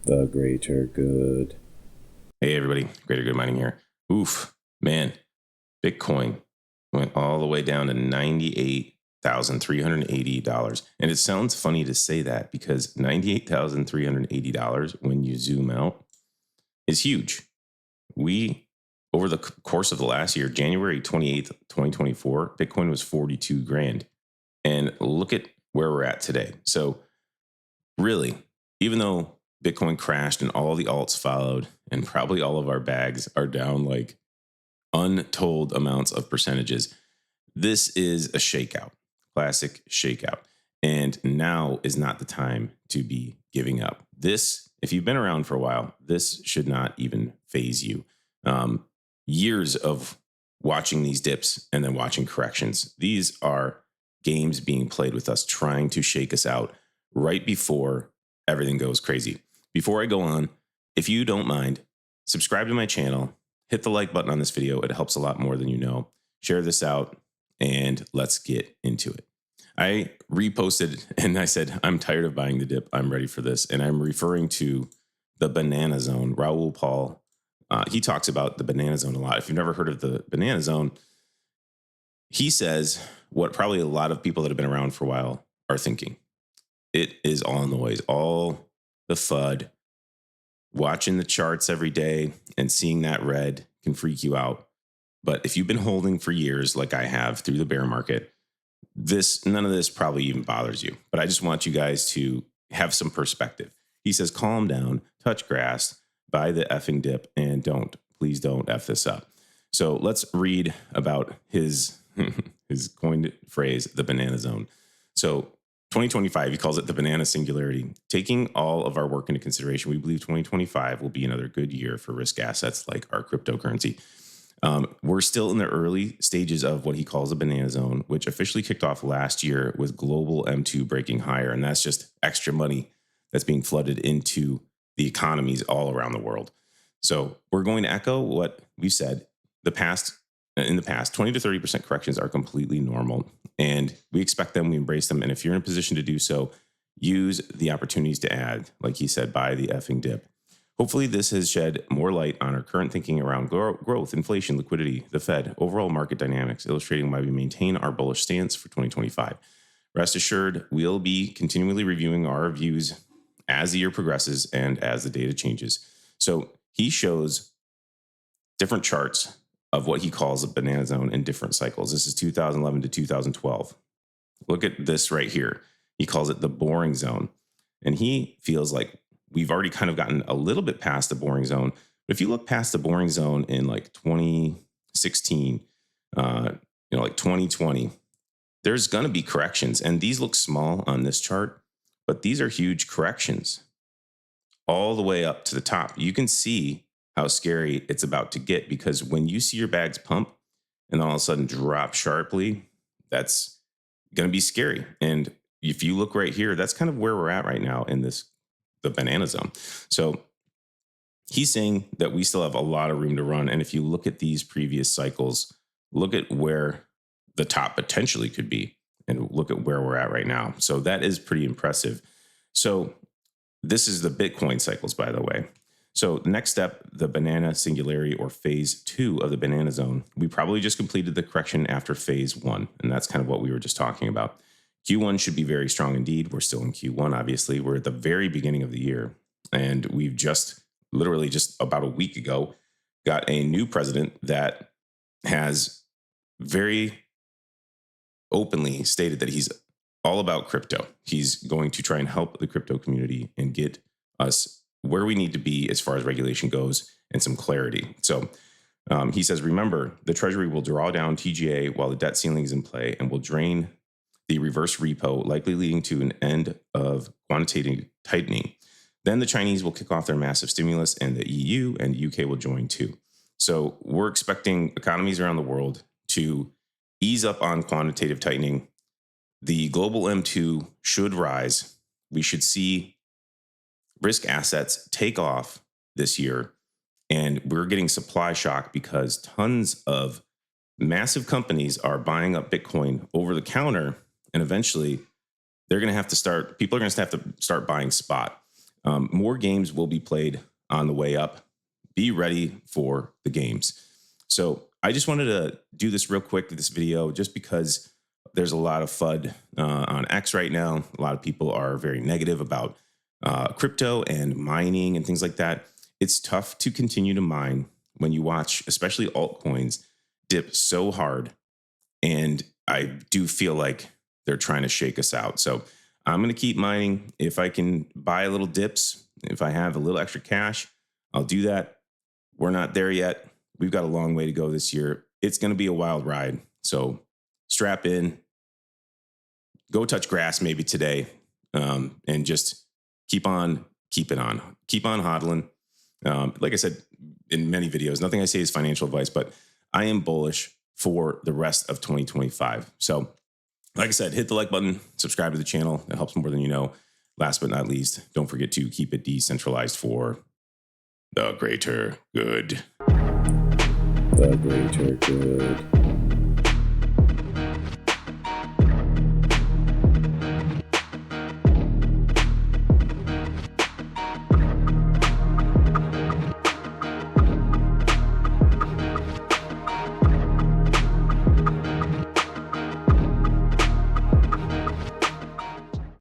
The greater good. Hey everybody, Greater Good Mining here. Oof, man, Bitcoin went all the way down to $98,380. And it sounds funny to say that because $98,380 when you zoom out is huge. We, over the course of the last year, January 28th, 2024, Bitcoin was 42 grand. And look at where we're at today. So really, even though Bitcoin crashed and all the alts followed, and probably all of our bags are down like untold amounts of percentages, this is a shakeout, classic shakeout. And now is not the time to be giving up. This, if you've been around for a while, this should not even phase you. Years of watching these dips and then watching corrections. These are games being played with us, trying to shake us out right before everything goes crazy. Before I go on, if you don't mind, subscribe to my channel, hit the like button on this video. It helps a lot more than you know. Share this out and let's get into it. I reposted and I said, I'm tired of buying the dip. I'm ready for this. And I'm referring to the banana zone. Raoul Pal, he talks about the banana zone a lot. If you've never heard of the banana zone, he says what probably a lot of people that have been around for a while are thinking. It is all noise, all the FUD. Watching the charts every day and seeing that red can freak you out. But if you've been holding for years, like I have through the bear market, none of this probably even bothers you. But I just want you guys to have some perspective. He says, calm down, touch grass, buy the effing dip, and please don't F this up. So let's read about his coined phrase, the banana zone. So 2025, he calls it the Banana Singularity. Taking all of our work into consideration, we believe 2025 will be another good year for risk assets like our cryptocurrency. We're still in the early stages of what he calls a banana zone, which officially kicked off last year with global M2 breaking higher. And that's just extra money that's being flooded into the economies all around the world. So we're going to echo what we've said. In the past, 20 to 30% corrections are completely normal. And we expect them, we embrace them. And if you're in a position to do so, use the opportunities to add, like he said, buy the effing dip. Hopefully this has shed more light on our current thinking around growth, inflation, liquidity, the Fed, overall market dynamics, illustrating why we maintain our bullish stance for 2025. Rest assured, we'll be continually reviewing our views as the year progresses and as the data changes. So he shows different charts of what he calls a banana zone in different cycles. This is 2011 to 2012. Look at this right here. He calls it the boring zone. And he feels like we've already kind of gotten a little bit past the boring zone. But if you look past the boring zone in like 2016, like 2020, there's going to be corrections. And these look small on this chart, but these are huge corrections all the way up to the top. You can see how scary it's about to get, because when you see your bags pump and all of a sudden drop sharply, that's going to be scary. And if you look right here, that's kind of where we're at right now in the banana zone. So he's saying that we still have a lot of room to run. And if you look at these previous cycles, look at where the top potentially could be and look at where we're at right now. So that is pretty impressive. So this is the Bitcoin cycles, by the way. So next step, the Banana Singularity, or phase 2 of the banana zone. We probably just completed the correction after phase 1. And that's kind of what we were just talking about. Q1 should be very strong indeed. We're still in Q1, obviously. We're at the very beginning of the year. And we've literally just about a week ago, got a new president that has very openly stated that he's all about crypto. He's going to try and help the crypto community and get us where we need to be as far as regulation goes and some clarity. So he says, remember, the Treasury will draw down TGA while the debt ceiling is in play and will drain the reverse repo, likely leading to an end of quantitative tightening. Then the Chinese will kick off their massive stimulus, and the EU and UK will join too. So we're expecting economies around the world to ease up on quantitative tightening. The global M2 should rise. We should see risk assets take off this year, and we're getting supply shock because tons of massive companies are buying up Bitcoin over the counter, and eventually people are going to have to start buying spot. More games will be played on the way up. Be ready for the games. So I just wanted to do this real quick, this video, just because there's a lot of FUD on X right now. A lot of people are very negative about crypto and mining and things like that. It's tough to continue to mine when you watch, especially altcoins, dip so hard. And I do feel like they're trying to shake us out. So I'm going to keep mining. If I can buy a little dips, if I have a little extra cash, I'll do that. We're not there yet. We've got a long way to go this year. It's going to be a wild ride. So strap in, go touch grass maybe today, and just keep on hodling. Like I said in many videos, nothing I say is financial advice, but I am bullish for the rest of 2025. So like I said, hit the like button, subscribe to the channel. It helps more than you know. Last but not least, don't forget to keep it decentralized for the greater good. The greater good.